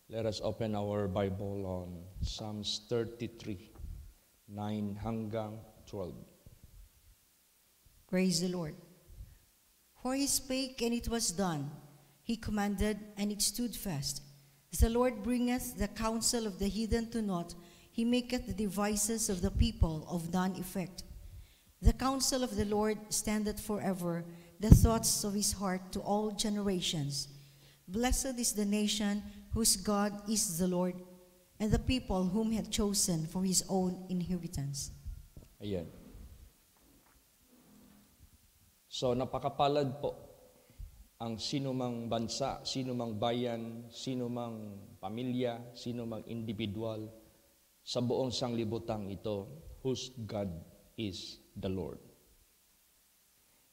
Let us open our Bible on Psalms 33, 9 hanggang 12. Praise the Lord. For he spake, and it was done. He commanded, and it stood fast. The Lord bringeth the counsel of the heathen to naught. He maketh the devices of the people of none effect. The counsel of the Lord standeth forever, the thoughts of his heart to all generations. Blessed is the nation whose God is the Lord, and the people whom he hath chosen for his own inheritance. Ayan. So napakapalad po ang sinumang bansa, sinumang bayan, sinumang pamilya, sinumang individual sa buong sanglibutang ito whose God is the Lord.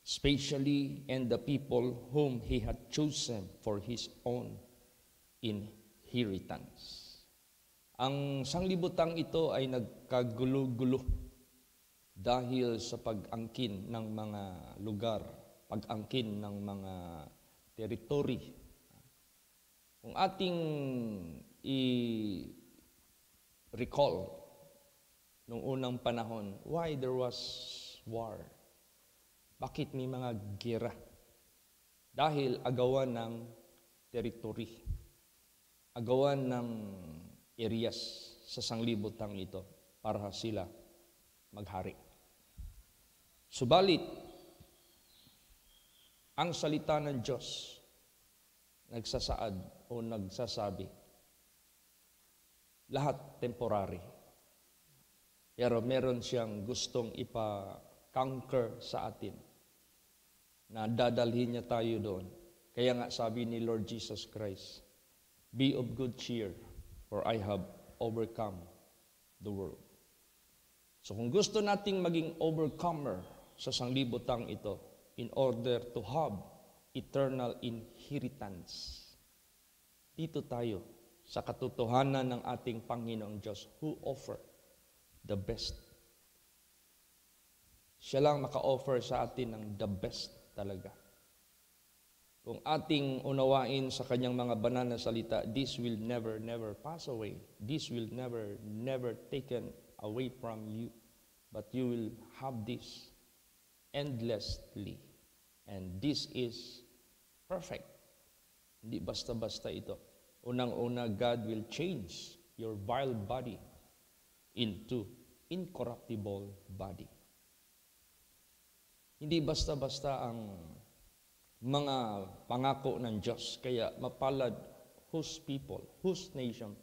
Especially and the people whom he had chosen for his own inheritance. Ang sanglibutang ito ay nagkagulo-gulo dahil sa pag-angkin ng mga lugar, pag-angkin ng mga teritoryo. Kung ating i-recall nung unang panahon, why there was war? Bakit may mga gera? Dahil agawan ng teritoryo, agawan ng areas sa sanglibutang ito para sila maghari. Subalit, ang salita ng Diyos nagsasaad o nagsasabi, lahat temporary. Pero meron siyang gustong ipa-conquer sa atin na dadalhin niya tayo doon. Kaya nga sabi ni Lord Jesus Christ, be of good cheer, for I have overcome the world. So kung gusto nating maging overcomer sa sanglibutang ito, in order to have eternal inheritance, dito tayo sa katotohanan ng ating Panginoong Diyos who offer the best. Siya lang maka-offer sa atin ng the best talaga. Kung ating unawain sa kanyang mga banal na salita, this will never, never pass away. This will never, never taken away from you. But you will have this endlessly. And this is perfect. Hindi basta-basta ito. Unang-una, God will change your vile body into incorruptible body. Hindi basta-basta ang mga pangako ng Diyos. Kaya mapalad whose people, whose nation,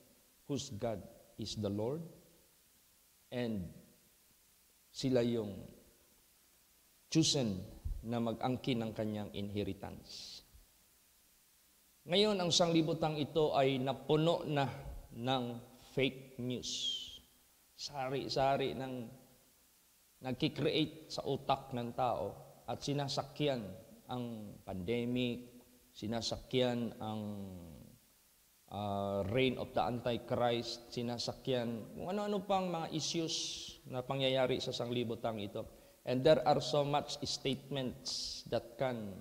whose God is the Lord. And sila yung chosen na mag-angkin ng kanyang inheritance. Ngayon, ang sanglibutang ito ay napuno na ng fake news. Sari-sari ng nagkikreate sa utak ng tao at sinasakyan ang pandemic, sinasakyan ang reign of the Antichrist, sinasakyan kung ano-ano pang mga issues na pangyayari sa sanglibutang ito. And there are so much statements that can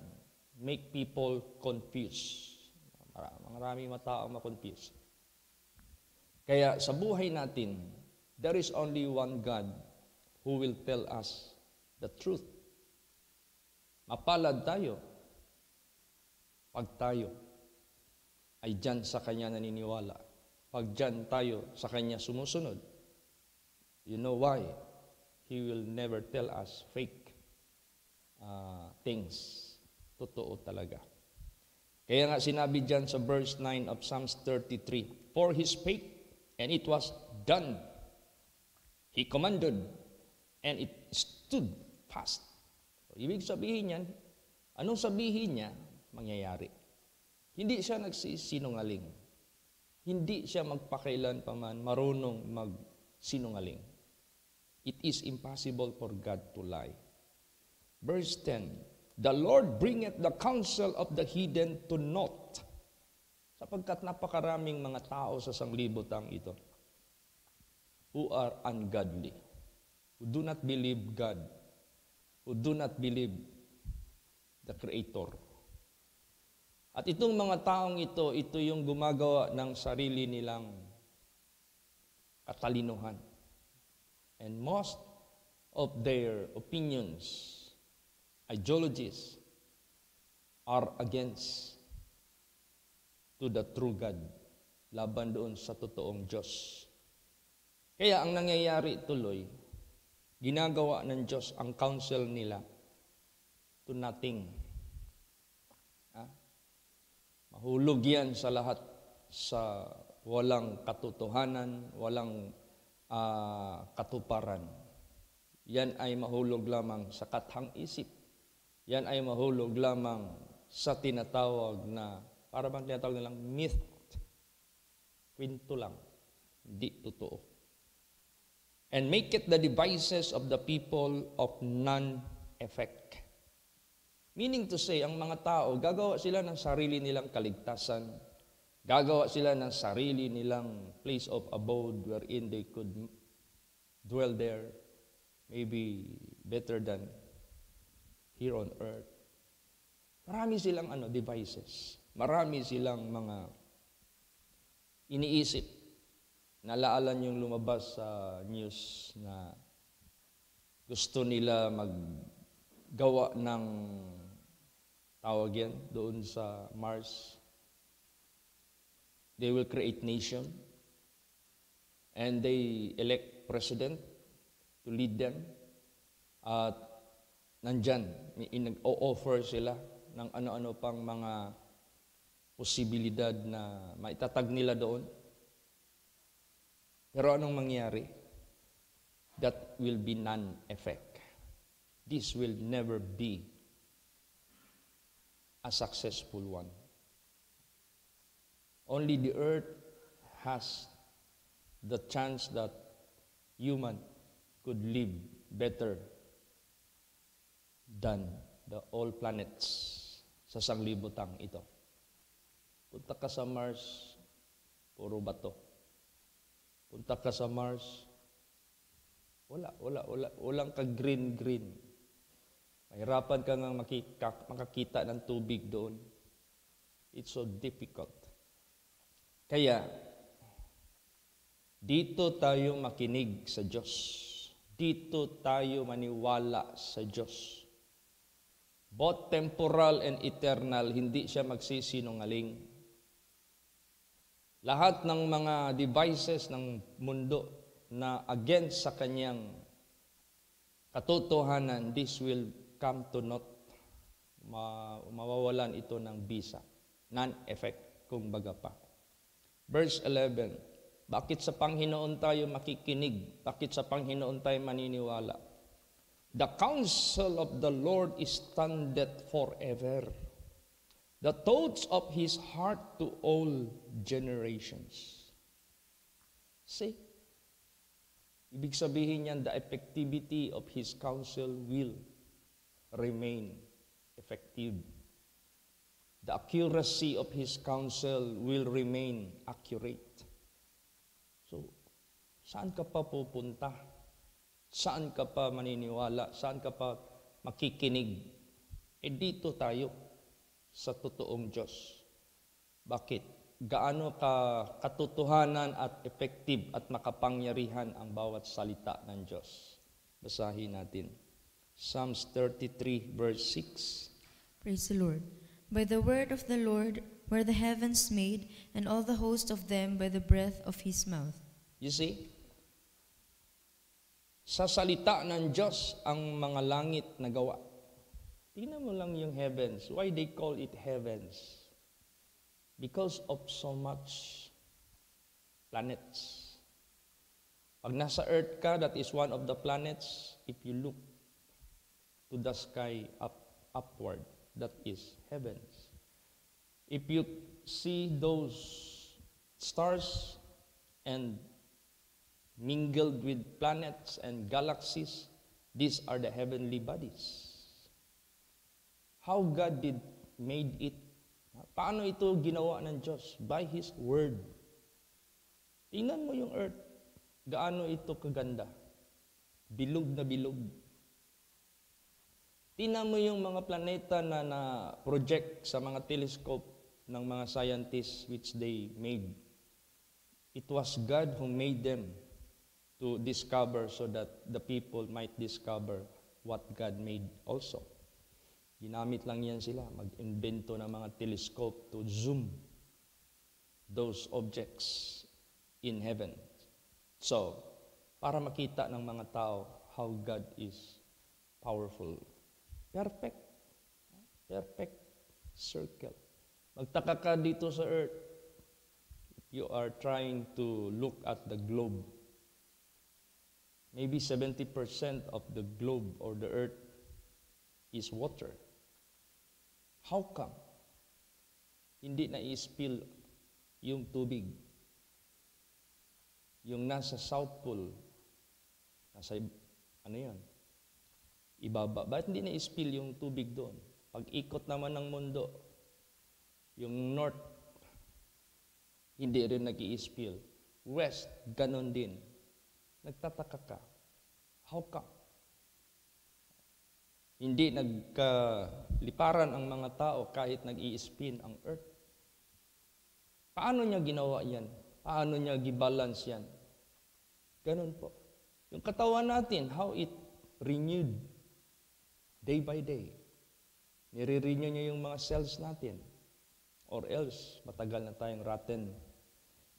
make people confused. Maraming tao ma-confuse. Kaya sa buhay natin, there is only one God who will tell us the truth. Mapalad tayo pag tayo ay dyan sa Kanya naniniwala. Pag dyan tayo sa Kanya sumusunod. You know why? He will never tell us fake things. Totoo talaga. Kaya nga sinabi dyan sa verse 9 of Psalms 33, for he spake, and it was done. He commanded, and it stood fast. So, ibig sabihin yan, anong sabihin niya, mangyayari. Hindi siya nagsisinungaling. Hindi siya magpakailan paman marunong magsinungaling. It is impossible for God to lie. Verse 10, the Lord bringeth the counsel of the heathen to naught. Sapagkat napakaraming mga tao sa sanglibutang ito who are ungodly, who do not believe God, who do not believe the Creator. At itong mga taong ito yung gumagawa ng sarili nilang katalinuhan. And most of their opinions, ideologies, are against to the true God, laban doon sa totoong Diyos. Kaya ang nangyayari tuloy, ginagawa ng Diyos ang counsel nila to nothing. Mahulog yan sa lahat, sa walang katotohanan, walang katuparan. Yan ay mahulog lamang sa kathang isip. Yan ay mahulog lamang sa tinatawag na, para bang tinatawag nilang myth. Kwento lang, hindi totoo. And make it the devices of the people of none effect. Meaning to say, ang mga tao, gagawa sila ng sarili nilang kaligtasan, gagawa sila ng sarili nilang place of abode wherein they could dwell there, maybe better than here on earth. Marami silang devices. Marami silang mga iniisip. Nalaalan yung lumabas sa news na gusto nila maggawa ng tawag yan doon sa Mars. They will create nation and they elect president to lead them. At nandyan, nag-o-offer sila ng ano-ano pang mga posibilidad na maitatag nila doon. Pero anong mangyari? That will be non-effect. This will never be a successful one. Only the earth has the chance that human could live better than the all planets sa sanglibutang ito. Punta ka sa Mars, puro bato. Punta ka sa Mars, walang ka-green. Mahirapan ka nga makakita ng tubig doon. It's so difficult. Kaya, dito tayo makinig sa Diyos. Dito tayo maniwala sa Diyos. Both temporal and eternal, hindi siya magsisinungaling. Lahat ng mga devices ng mundo na against sa kanyang katotohanan, this will come to naught. Mawawalan ito ng bisa. Non-effect, kumbaga pa. Verse 11, bakit sa Panginoon tayo makikinig? Bakit sa Panginoon tayo maniniwala? The counsel of the Lord is standeth forever. The thoughts of His heart to all generations. See? Ibig sabihin niyan, the effectivity of His counsel will remain effective. The accuracy of His counsel will remain accurate. So, saan ka pa pupunta? Saan ka pa maniniwala? Saan ka pa makikinig? Dito tayo sa totoong Diyos. Bakit? Gaano ka katotohanan at effective at makapangyarihan ang bawat salita ng Diyos? Basahin natin. Psalms 33 verse 6. Praise the Lord. By the word of the Lord were the heavens made, and all the host of them by the breath of His mouth. You see? Sa salita ng Diyos ang mga langit na gawa. Tingnan mo lang yung heavens. Why they call it heavens? Because of so much planets. Pag nasa earth ka, that is one of the planets. If you look to the sky upward, that is heavens. If you see those stars and mingled with planets and galaxies, these are the heavenly bodies. How God did made it? Paano ito ginawa ng Diyos? By His Word. Tingnan mo yung earth. Gaano ito kaganda. Bilog na bilog. Tingnan mo yung mga planeta na project sa mga telescope. ng mga scientists which they made. It was God who made them to discover so that the people might discover what God made also. Ginamit lang yan sila, mag-invento ng mga telescope to zoom those objects in heaven. So, para makita ng mga tao how God is powerful. Perfect. Perfect circle. Magtaka ka dito sa earth. You are trying to look at the globe. Maybe 70% of the globe or the earth is water. How come? Hindi na i-spill yung tubig. Yung nasa South Pole, nasa, ano yan? Ibaba. Bakit hindi na i-spill yung tubig doon? Pag-ikot naman ng mundo, yung North, hindi rin nag-i-spill. West, ganon din. Nagtataka ka. How come? Hindi nagkaliparan ang mga tao kahit nag-i-spin ang earth. Paano niya ginawa yan? Paano niya gibalance yan? Ganon po. Yung katawan natin, how it renewed day by day. Nire-renew niya yung mga cells natin. Or else, matagal na tayong rotten.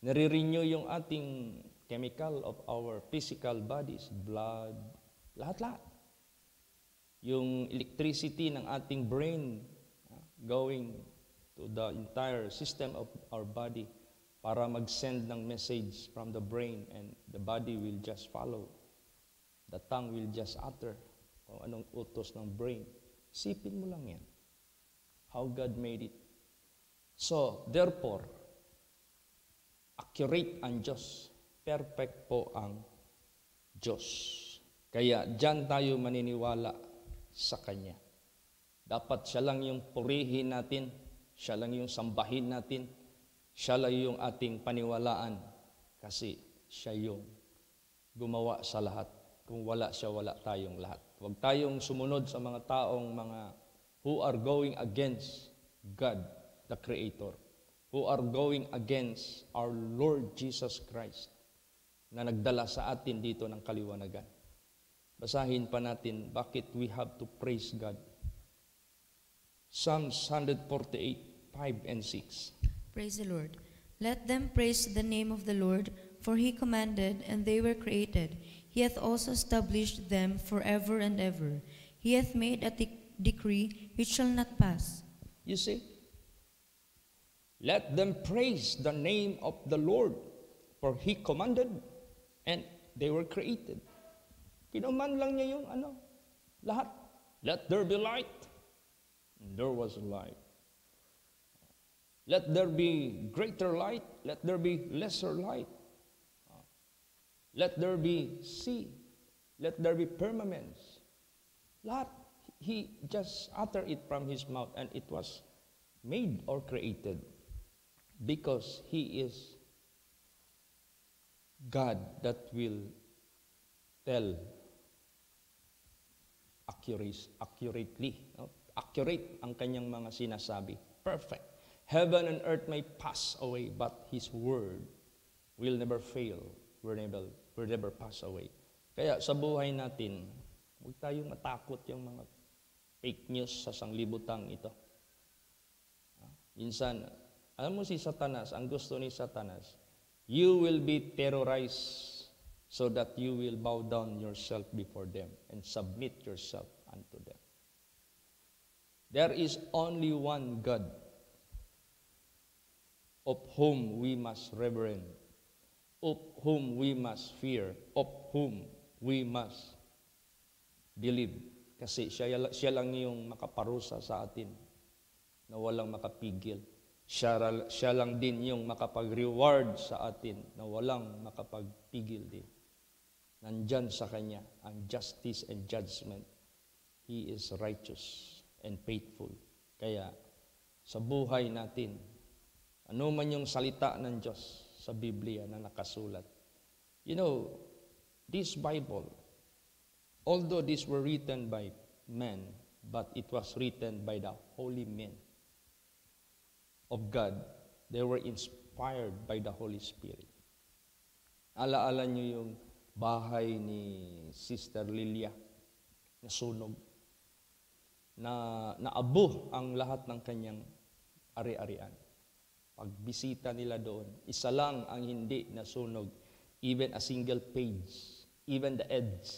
Nire-renew yung ating chemical of our physical bodies, blood, lahat-lahat. Yung electricity ng ating brain going to the entire system of our body para mag-send ng message from the brain and the body will just follow. The tongue will just utter kung anong utos ng brain. Isipin mo lang yan. How God made it. So, therefore, accurate ang Diyos. Perfect po ang Diyos. Kaya dyan tayo maniniwala sa Kanya. Dapat siya lang yung purihin natin, siya lang yung sambahin natin, siya lang yung ating paniwalaan kasi siya yung gumawa sa lahat. Kung wala siya, wala tayong lahat. Huwag tayong sumunod sa mga taong who are going against God, the Creator, who are going against our Lord Jesus Christ na nagdala sa atin dito ng kaliwanagan. Basahin pa natin bakit we have to praise God. Psalms 148, 5 and 6. Praise the Lord. Let them praise the name of the Lord, for he commanded, and they were created. He hath also established them forever and ever. He hath made a decree which shall not pass. You see? Let them praise the name of the Lord, for he commanded, and they were created. Kinuman lang niya yung lahat. Let there be light. And there was light. Let there be greater light. Let there be lesser light. Let there be sea. Let there be firmaments. Lahat. He just uttered it from his mouth and it was made or created because he is God that will tell accurately. Accurate ang kanyang mga sinasabi. Perfect. Heaven and earth may pass away, but His word will never fail, will never pass away. Kaya sa buhay natin, huwag tayong matakot yung mga fake news sa sanglibutang ito. Minsan, alam mo si Satanas, ang gusto ni Satanas, you will be terrorized so that you will bow down yourself before them and submit yourself unto them. There is only one God of whom we must reverence, of whom we must fear, of whom we must believe. Kasi siya lang yung makaparusa sa atin na walang makapigil. Siya lang din yung makapag-reward sa atin na walang makapagpigil din. Nandyan sa Kanya ang justice and judgment. He is righteous and faithful. Kaya sa buhay natin, ano man yung salita ng Diyos sa Biblia na nakasulat. You know, this Bible, although these were written by men, but it was written by the holy men. of God, they were inspired by the Holy Spirit. Alaala niyo yung bahay ni Sister Lilia na sunog, na naabo ang lahat ng kanyang ari-arian. Pagbisita nila doon, isa lang ang hindi nasunog, even a single page, even the edge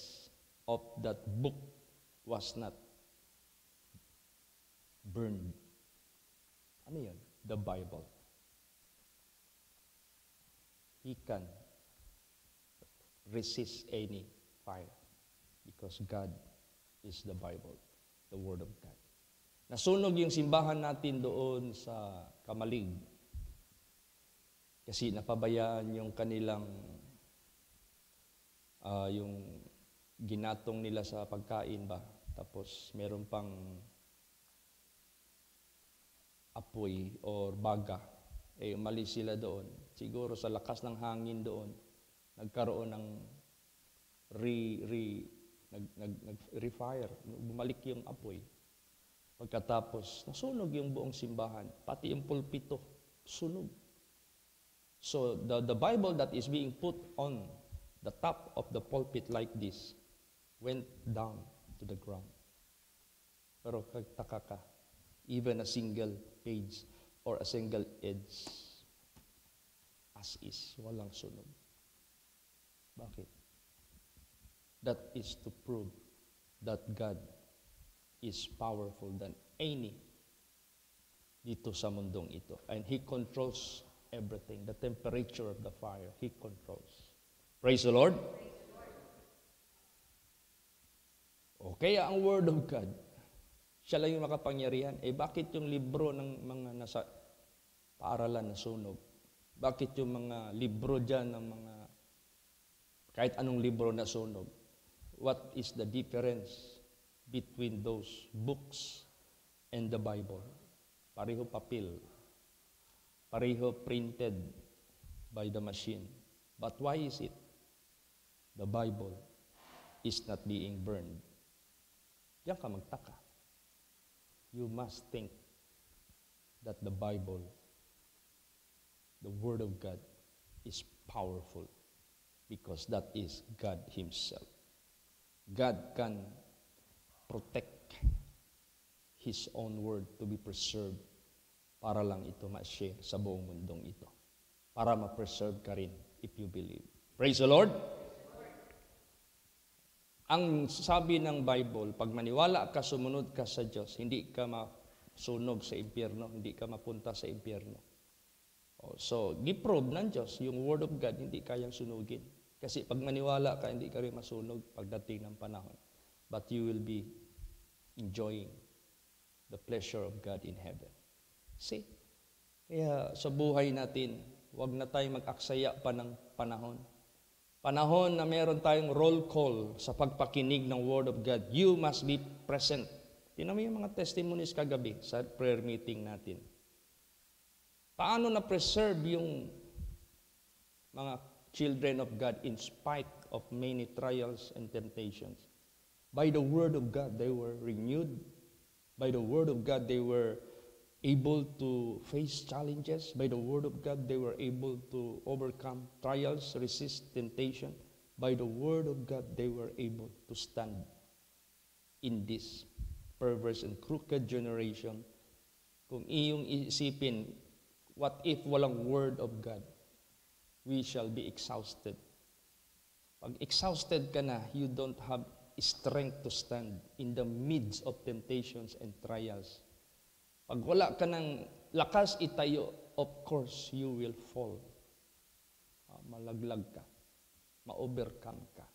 of that book was not burned. Ano yun? The Bible. He can resist any fire because God is the Bible, the Word of God. Nasunog yung simbahan natin doon sa Kamalig kasi napabayaan yung kanilang yung ginatong nila sa pagkain ba, tapos meron pang apoy or baga, umalis sila doon. Siguro sa lakas ng hangin doon, nagkaroon ng refire, bumalik yung apoy. Pagkatapos, nasunog yung buong simbahan, pati yung pulpito, sunog. So, the Bible that is being put on the top of the pulpit like this, went down to the ground. Pero kagtaka ka, even a single page or a single edge, as is, walang sunog. Bakit? That is to prove that God is powerful than any dito sa mundong ito. And He controls everything. The temperature of the fire, He controls. Praise the Lord. O kaya ang Word of God, siya lang yung makapangyarihan. Bakit yung libro ng mga nasa paaralan na sunog? Bakit yung mga libro dyan ng mga kahit anong libro na sunog? What is the difference between those books and the Bible? Pareho papel. Pareho printed by the machine. But why is it the Bible is not being burned? Diyan ka magtaka. You must think that the Bible, the Word of God, is powerful because that is God Himself. God can protect His own Word to be preserved para lang ito ma-share sa buong mundong ito. Para ma-preserve ka rin if you believe. Praise the Lord! Ang sabi ng Bible, pag maniwala ka, sumunod ka sa Diyos, hindi ka masunog sa impyerno, hindi ka mapunta sa impyerno. So, giprove ng Diyos, yung Word of God, hindi kayang sunugin. Kasi pag maniwala ka, hindi ka rin masunog pagdating ng panahon. But you will be enjoying the pleasure of God in heaven. See? Kaya sa buhay natin, huwag na tayong mag-aksaya pa ng panahon. Panahon na meron tayong roll call sa pagpakinig ng Word of God, you must be present. Tingnan mo yung mga testimonies kagabi sa prayer meeting natin. Paano na-preserve yung mga children of God in spite of many trials and temptations? By the Word of God, they were renewed. By the Word of God, they were able to face challenges. By the Word of God, they were able to overcome trials, resist temptation. By the Word of God, they were able to stand in this perverse and crooked generation. Kung iyong isipin, what if walang Word of God? We shall be exhausted. Pag exhausted ka na, you don't have strength to stand in the midst of temptations and trials. Pag wala ka ng lakas itayo, of course, you will fall. Malaglag ka. Ma-overcome ka.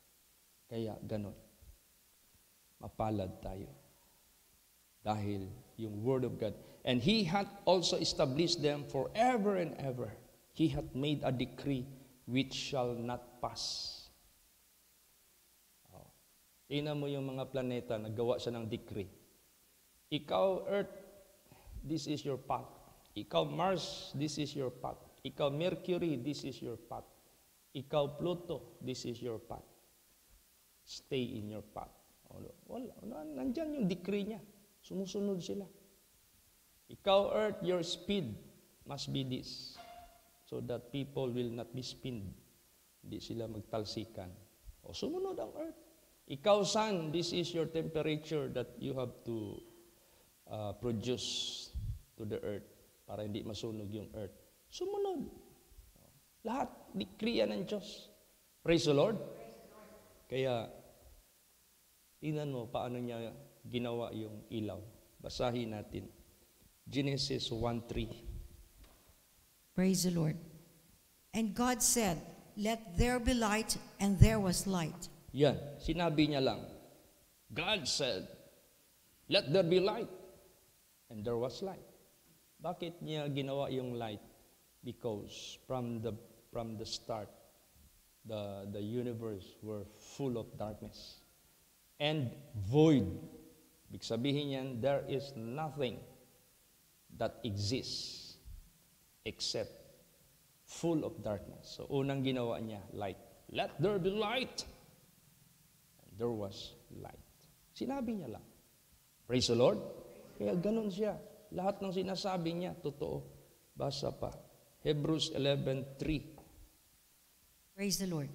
Kaya ganon. Mapalad tayo. Dahil yung Word of God. And He hath also established them forever and ever. He hath made a decree which shall not pass. Tingnan mo yung mga planeta, naggawa siya ng decree. Ikaw, Earth, this is your path. Ikaw, Mars, this is your path. Ikaw, Mercury, this is your path. Ikaw, Pluto, this is your path. Stay in your path. Wala. Nandyan yung decree niya. Sumusunod sila. Ikaw, Earth, your speed. must be this, so that people will not be spinned. Hindi sila magtalsikan. O sumunod ang earth. Ikaw, sun, this is your temperature that you have to produce to the earth para hindi masunog yung earth. Sumunod. Lahat, decree yan ng Diyos. Praise the Lord. Kaya, tingnan mo paano niya ginawa yung ilaw. Basahin natin. Genesis 1:3. Praise the Lord. And God said, "Let there be light," and there was light. Yan, sinabi niya lang. God said, "Let there be light." And there was light. Bakit niya ginawa yung light? Because from the start, the universe were full of darkness and void. Ibig sabihin yan, there is nothing that exists except full of darkness. So unang ginawa niya, light. Let there be light. And there was light. Sinabi niya lang. Praise the Lord. Kaya ganun siya. Lahat ng sinasabi niya, totoo. Basa pa. Hebrews 11:3. Praise the Lord.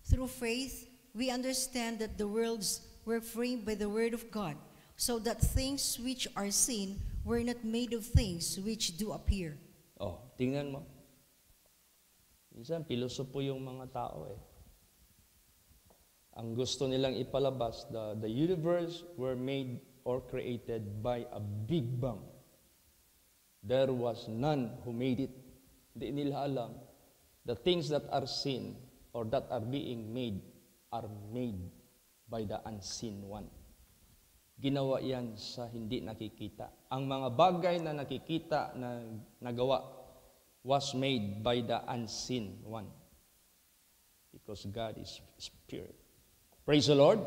Through faith, we understand that the worlds were framed by the word of God, so that things which are seen were not made of things which do appear. Oh, tingnan mo. Minsan, pilosopo yung mga tao eh. Ang gusto nilang ipalabas, the universe were made or created by a big bang. There was none who made it. Hindi nila alam. The things that are seen or that are being made are made by the unseen one. Ginawa yan sa hindi nakikita. Ang mga bagay na nakikita na nagawa was made by the unseen one. Because God is Spirit. Praise the Lord.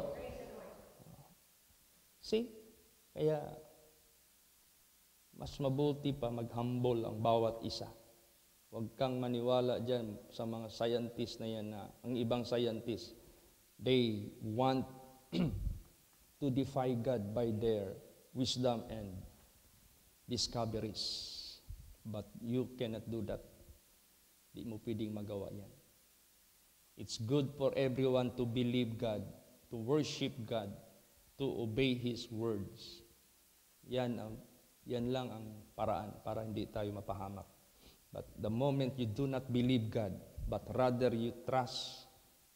See? Kaya, mas mabuti pa mag-humble ang bawat isa. Huwag kang maniwala dyan sa mga scientists na yan na, ang ibang scientists, they want to defy God by their wisdom and discoveries. But you cannot do that. Di mo pwedeng magawa yan. It's good for everyone to believe God, to worship God, to obey His words. Yan lang ang paraan para hindi tayo mapahamak. But the moment you do not believe God, but rather you trust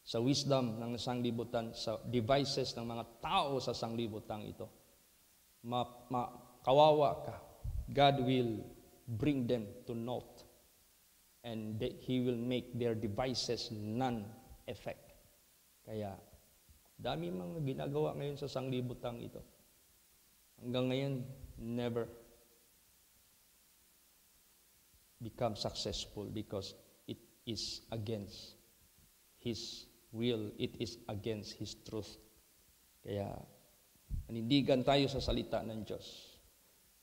sa wisdom ng sanglibutan, sa devices ng mga tao sa sanglibutan ito, kawawa ka. God will bring them to naught. And He will make their devices non-effect. Kaya, dami mga ginagawa ngayon sa sanglibutan ito. Hanggang ngayon, never become successful because it is against His will, it is against His truth. Kaya, nanindigan tayo sa salita ng Diyos.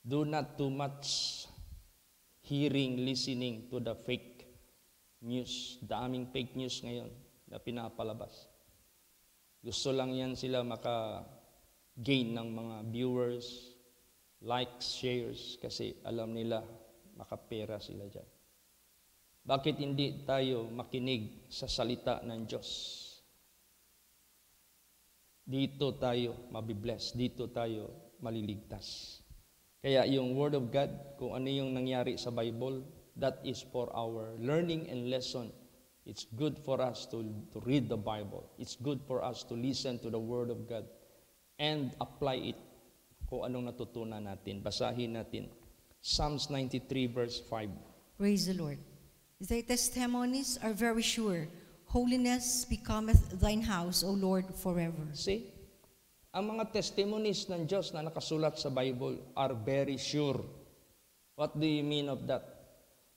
Do not too much listening to the fake news. Daming fake news ngayon na pinapalabas. Gusto lang yan sila maka-gain ng mga viewers, likes, shares, kasi alam nila makapera sila dyan. Bakit hindi tayo makinig sa salita ng Diyos? Dito tayo mabibless, dito tayo maliligtas. Kaya yung Word of God, kung ano yung nangyari sa Bible, that is for our learning and lesson. It's good for us to read the Bible. It's good for us to listen to the Word of God and apply it kung anong natutunan natin. Basahin natin. Psalms 93 verse 5. Praise the Lord. Thy testimonies are very sure. Holiness becometh thine house, O Lord, forever. See? Ang mga testimonies ng Diyos na nakasulat sa Bible are very sure. What do you mean of that?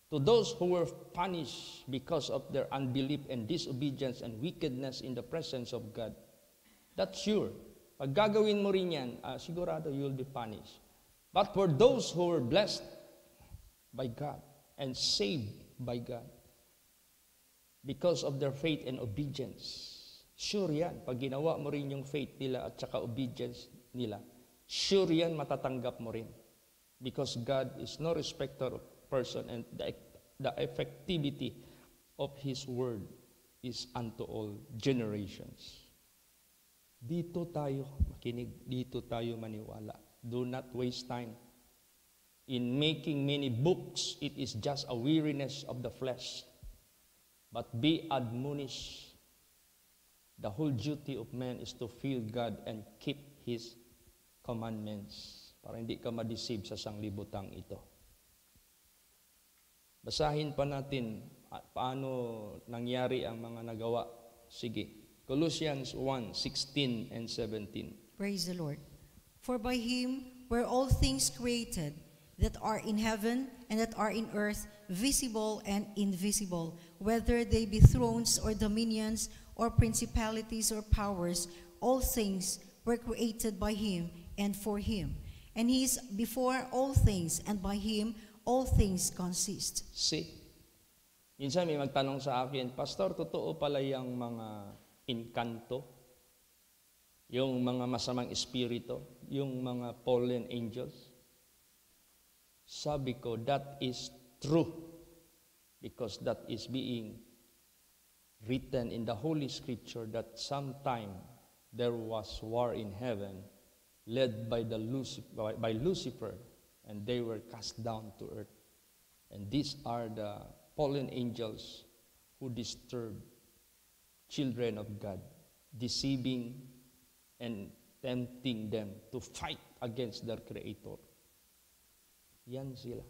To those who were punished because of their unbelief and disobedience and wickedness in the presence of God, that's sure. Pag gagawin mo rin yan, sigurado you will be punished. But for those who were blessed by God and saved by God because of their faith and obedience, sure yan. Pag ginawa mo rin yung faith nila at saka obedience nila, sure yan matatanggap mo rin. Because God is no respecter of person, and the effectivity of His word is unto all generations. Dito tayo makinig, dito tayo maniwala. Do not waste time in making many books. It is just a weariness of the flesh. But be admonished. The whole duty of man is to fear God and keep His commandments, para hindi ka ma-deceive sa sanglibutang ito. Basahin pa natin paano nangyari ang mga nagawa. Sige. Colossians 1:16 and 17. Praise the Lord. For by Him were all things created, that are in heaven and that are in earth, visible and invisible, whether they be thrones or dominions or principalities or powers, all things were created by Him and for Him. And He is before all things, and by Him all things consist. See? Minsan may magtanong sa akin, Pastor, totoo pala yung mga inkanto, yung mga masamang espiritu, yung mga fallen angels? Sabi ko, that is true, because that is being written in the Holy Scripture that sometime there was war in heaven led by Lucifer, and they were cast down to earth. And these are the fallen angels who disturb children of God, deceiving and tempting them to fight against their Creator. Yan sila.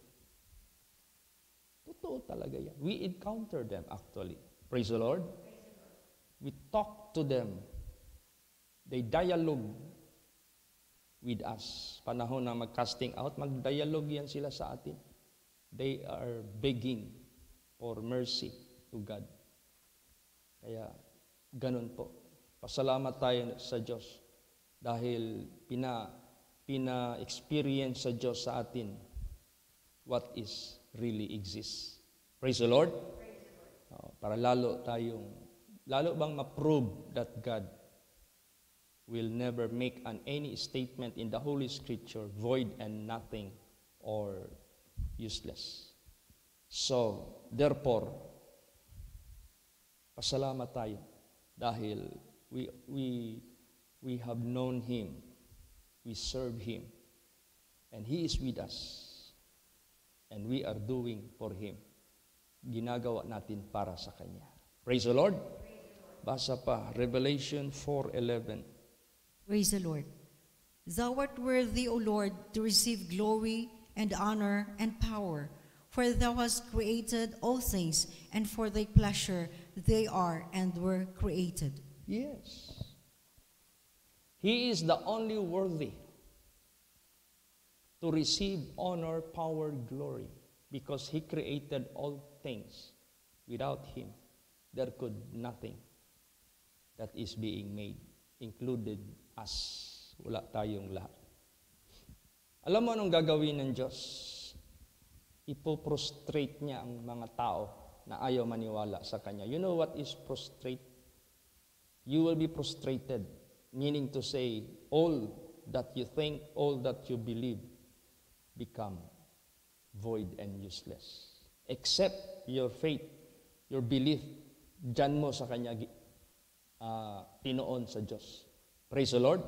Totoo talaga yan. We encounter them actually. Praise the Lord. We talk to them. They dialogue with us. Panahon na mag-casting out, mag-dialogue yan sila sa atin. They are begging for mercy to God. Kaya, ganun po. Pasalamat tayo sa Diyos dahil pina-experience sa Diyos sa atin what is really exists. Praise the Lord. Para lalo bang ma-prove that God will never make any statement in the Holy Scripture void and nothing or useless. So, therefore, pasalamat tayo dahil we have known Him, we serve Him, and He is with us, and we are doing for Him. Ginagawa natin para sa Kanya. Praise the Lord. Basa pa, Revelation 4:11. Praise the Lord. Thou art worthy, O Lord, to receive glory and honor and power, for Thou hast created all things, and for Thy pleasure they are and were created. Yes. He is the only worthy to receive honor, power, glory, because He created all things. Without Him, there could nothing that is being made, included us. Wala tayong lahat. Alam mo anong gagawin ng Diyos? Ipoprostrate niya ang mga tao na ayaw maniwala sa Kanya. You know what is prostrate? You will be prostrated, meaning to say, all that you think, all that you believe, become void and useless. Except your faith, your belief, dyan mo sa Kanya tinoon sa Diyos. Praise the Lord.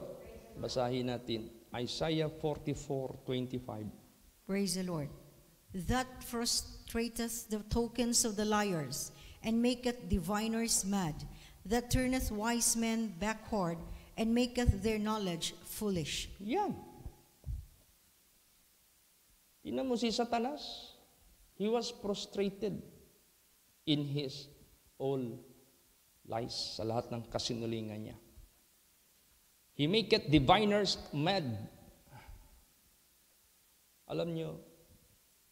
Basahin natin Isaiah 44:25. Praise the Lord. That frustrateth the tokens of the liars, and maketh diviners mad, that turneth wise men backward, and maketh their knowledge foolish. Yan. Tingnan mo si Satanas. He was prostrated in his all lies, sa lahat ng kasinungalingan niya. He maketh diviners mad. Alam nyo,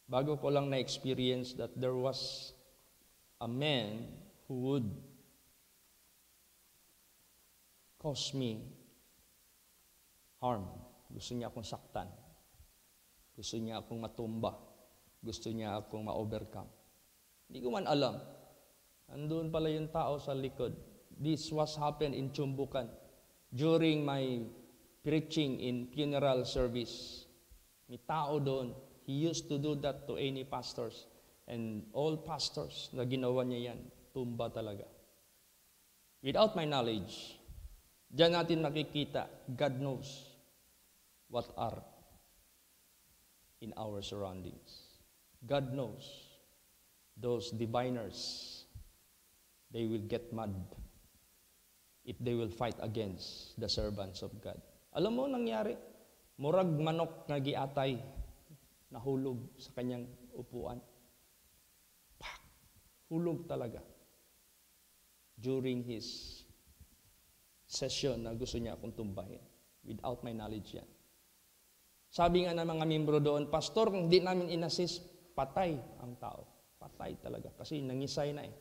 bago ko lang na-experience that there was a man who would cause me harm. Gusto niya akong saktan. Gusto niya akong matumba. Gusto niya akong ma-overcome. Hindi ko man alam. Andun pala yung tao sa likod. This was happened in Chumbukan during my preaching in funeral service. May tao doon He used to do that to any pastors. And all pastors na ginawa niya yan, tumba talaga. Without my knowledge, diyan natin makikita, God knows what are in our surroundings. God knows those diviners, they will get mad if they will fight against the servants of God. Alam mo nangyari? Murag manok na giatay, nahulog sa kanyang upuan. Pak! Hulog talaga. During his session na gusto niya akong tumbahin. Without my knowledge yan. Sabi nga ng mga membro doon, Pastor, kung hindi namin inassist, patay ang tao. Patay talaga. Kasi nangisay na eh.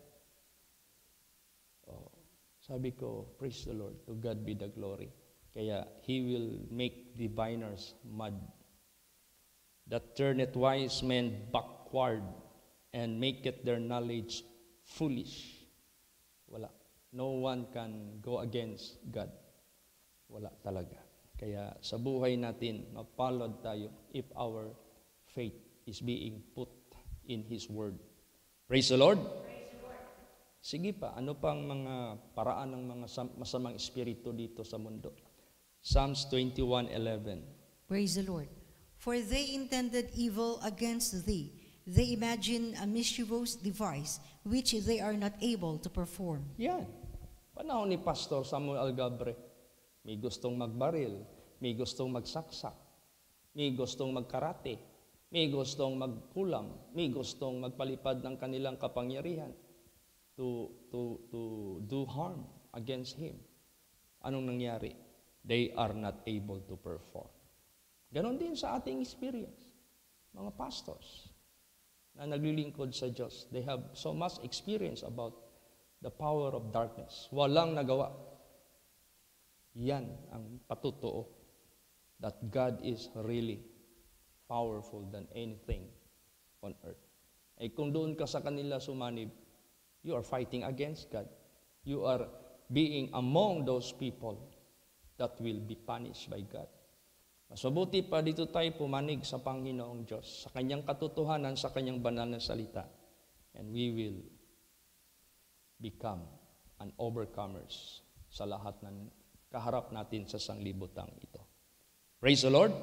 Oh, sabi ko, praise the Lord. To God be the glory. Kaya He will make diviners mad. That turneth wise men backward and maketh their knowledge foolish. Wala. No one can go against God. Wala talaga. Kaya sa buhay natin, mapalad tayo if our faith is being put in His Word. Praise the Lord. Sige pa, ano pang mga paraan ng mga masamang espiritu dito sa mundo? Psalms 21:11. Praise the Lord. For they intended evil against thee. They imagine a mischievous device which they are not able to perform. Yan. Panahon ni Pastor Samuel Algabre. May gustong magbaril, may gustong magsaksak, may gustong magkarate, may gustong magkulam, may gustong magpalipad ng kanilang kapangyarihan to do harm against him. Anong nangyari? They are not able to perform. Ganon din sa ating experience. Mga pastors na naglilingkod sa Diyos, they have so much experience about the power of darkness. Walang nagawa. Yan ang patutuo that God is really powerful than anything on earth. Eh kung doon ka sa kanila sumanib, you are fighting against God. You are being among those people that will be punished by God. Mas mabuti pa dito tayo pumanig sa Panginoong Diyos, sa Kanyang katotohanan, sa Kanyang banal na salita. And we will become an overcomers sa lahat ng kaharap natin sa sanglibutang ito. Praise the Lord.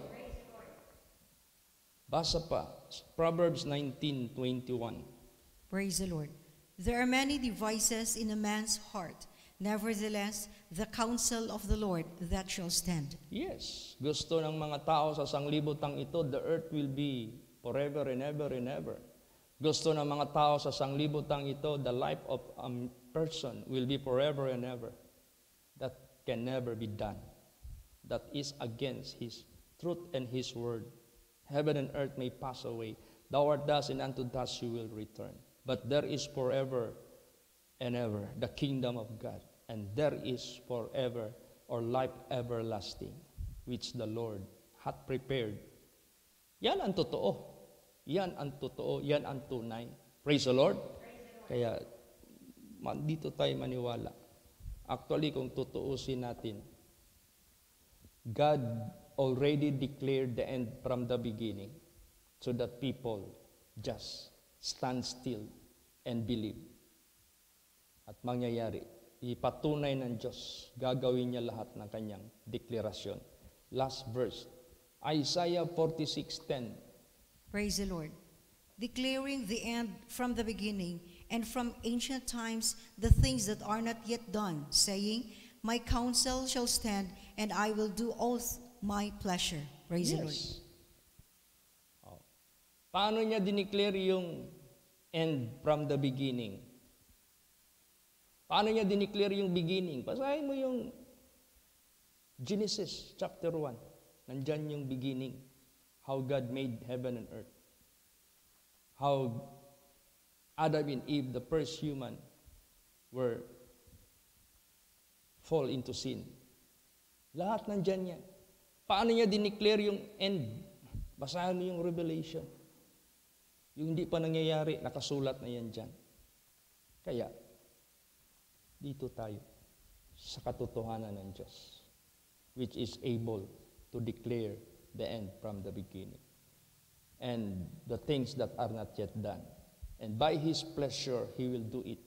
Basa pa, Proverbs 19:21. Praise the Lord. There are many devices in a man's heart. Nevertheless, the counsel of the Lord that shall stand. Yes, gusto ng mga tao sa sanglibutang ito, the earth will be forever and ever and ever. Gusto ng mga tao sa sanglibutang ito, the life of a person will be forever and ever. That can never be done. That is against His truth and His word. Heaven and earth may pass away. Thou art dust, and unto dust you will return. But there is forever and ever the kingdom of God. And there is forever or life everlasting, which the Lord hath prepared. Yan ang totoo. Yan ang totoo. Yan ang tunay. Praise the Lord. Kaya dito tayo maniwala. Actually, kung tutuusin natin, God already declared the end from the beginning so that people just stand still and believe. At mangyayari, ipatunay ng Diyos, gagawin niya lahat ng kanyang deklarasyon. Last verse, Isaiah 46:10. Praise the Lord. Declaring the end from the beginning, and from ancient times the things that are not yet done, saying, My counsel shall stand, and I will do all my pleasure. Praise the Lord. Oh. Paano niya dineclare yung end from the beginning? Paano niya dineclare yung beginning? Basahin mo yung Genesis chapter 1. Nandyan yung beginning. How God made heaven and earth. How Adam and Eve, the first human, were fall into sin. Lahat nandyan yan. Paano niya dineclare yung end? Basahin mo yung Revelation. Yung hindi pa nangyayari, nakasulat na yan dyan. Kaya, dito tayo sa katotohanan ng Diyos, which is able to declare the end from the beginning. and the things that are not yet done. And by His pleasure, He will do it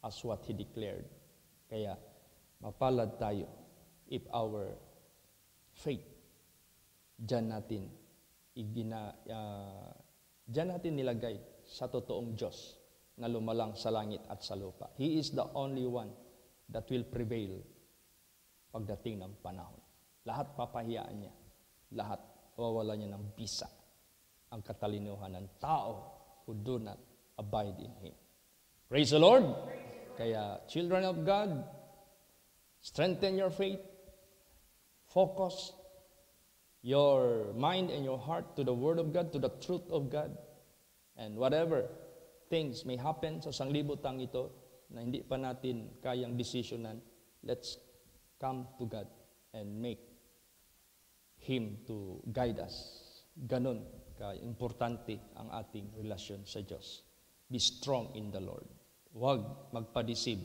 as what He declared. Kaya, mapalad tayo if our faith, diyan natin nilagay sa totoong Diyos na lumalang sa langit at sa lupa. He is the only one that will prevail pagdating ng panahon. Lahat papahiyaan niya. Lahat wawala niya ng bisa ang katalinuhan ng tao who do not abide in Him. Praise the Lord! Kaya, children of God, strengthen your faith. Focus your mind and your heart to the Word of God, to the truth of God. And whatever things may happen sa sanglibutang ito na hindi pa natin kayang desisyonan, let's come to God and make Him to guide us. Ganon ka-importante ang ating relasyon sa Diyos. Be strong in the Lord. Huwag magpadisib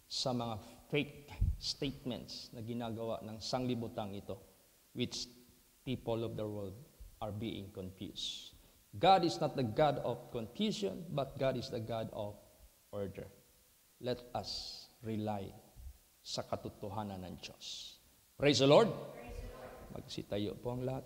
sa mga fake statements na ginagawa ng sanglibutang ito, which people of the world are being confused. God is not the God of confusion, but God is the God of order. Let us rely sa katotohanan ng Diyos. Praise the Lord! Magsitayo po ang lahat.